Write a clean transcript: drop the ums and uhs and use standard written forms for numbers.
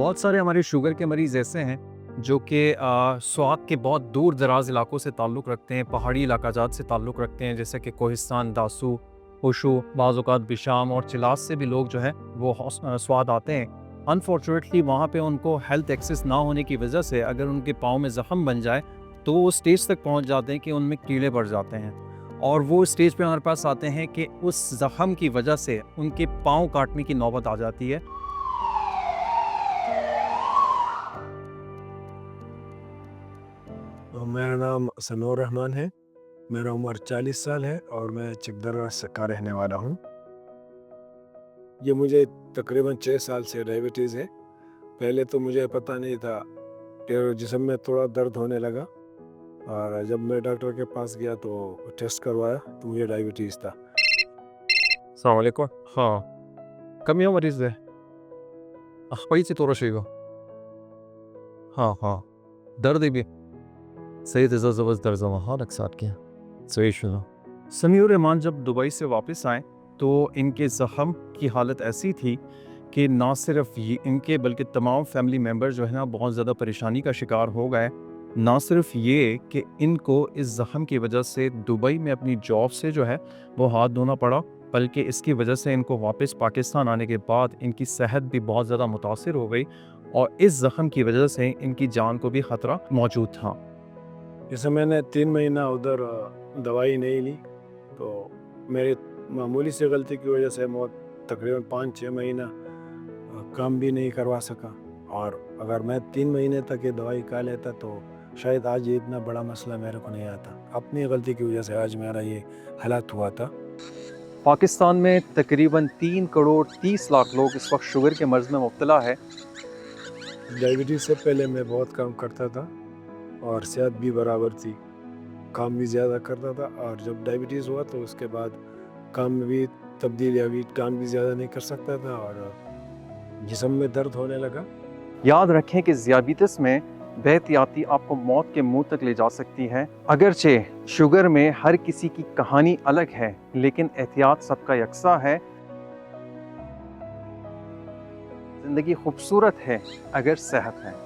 बहुत सारे हमारे शुगर के मरीज़ ऐसे हैं जो कि स्वाद के बहुत दूर दराज इलाकों से ताल्लुक़ रखते हैं, पहाड़ी इलाका जात से ताल्लुक़ रखते हैं, जैसे कि कोहिस्तान, दासू, होशो, बाज़ औक़ात बिशाम और चिलास से भी लोग जो है वो स्वाद आते हैं। अनफॉर्चुनेटली वहाँ पे उनको हेल्थ एक्सेस ना होने की वजह से अगर उनके पाँव में ज़ख़म बन जाए तो वो स्टेज तक पहुँच जाते हैं कि उनमें कीड़े पड़ जाते हैं और वो स्टेज पे हमारे पास आते हैं कि उस ज़ख़म की वजह से उनके पाँव काटने की नौबत आ जाती है। मेरा नाम सनोर रहमान है। मेरा उम्र 40 साल है और मैं चकदरा का रहने वाला हूँ। ये मुझे तकरीबन 6 साल से डायबिटीज़ है। पहले तो मुझे पता नहीं था कि जिस्म में थोड़ा दर्द होने लगा और जब मैं डॉक्टर के पास गया तो टेस्ट करवाया तो मुझे डायबिटीज़ था। السلام عليكم. ها كم يوم مريض ده؟ أخويتي تورشيغو. ها درد भी सही जबरदस्त दर्द हाँ नक्सात के सही शुरू समीउर रहमान जब दुबई से वापस आए तो इनके ज़ख़म की हालत ऐसी थी कि ना सिर्फ ये इनके बल्कि तमाम फैमिली मेम्बर जो है ना बहुत ज़्यादा परेशानी का शिकार हो गए। ना सिर्फ ये कि इनको इस ज़ख़म की वजह से दुबई में अपनी जॉब से जो है वो हाथ धोना पड़ा, बल्कि इसकी वजह से इनको वापस पाकिस्तान आने के बाद इनकी सेहत भी बहुत ज़्यादा मुतासिर हो गई और इस ज़ख़म की वजह से इनकी जान को भी ख़तरा मौजूद था। जैसे मैंने 3 महीना उधर दवाई नहीं ली तो मेरी मामूली सी गलती की वजह से मैं तकरीबन 5-6 महीना काम भी नहीं करवा सका और अगर मैं 3 महीने तक ये दवाई खा लेता तो शायद आज ये इतना बड़ा मसला मेरे को नहीं आता। अपनी गलती की वजह से आज मेरा ये हालात हुआ था। पाकिस्तान में तकरीबन 3 करोड़ 30 लाख लोग इस वक्त शुगर के मर्ज़ में मुब्तला है। डायबिटीज़ से पहले मैं बहुत काम करता था और सेहत भी बराबर थी, काम भी ज़्यादा करता था और जब डायबिटीज़ हुआ तो उसके बाद काम में भी तब्दीली हुई, काम भी ज़्यादा नहीं कर सकता था और जिस्म में दर्द होने लगा। याद रखें कि ज़ियाबितिस में बेहतियाती आपको मौत के मुंह तक ले जा सकती है। अगरचे शुगर में हर किसी की कहानी अलग है, लेकिन एहतियात सबका यकसा है। ज़िंदगी खूबसूरत है अगर सेहत है।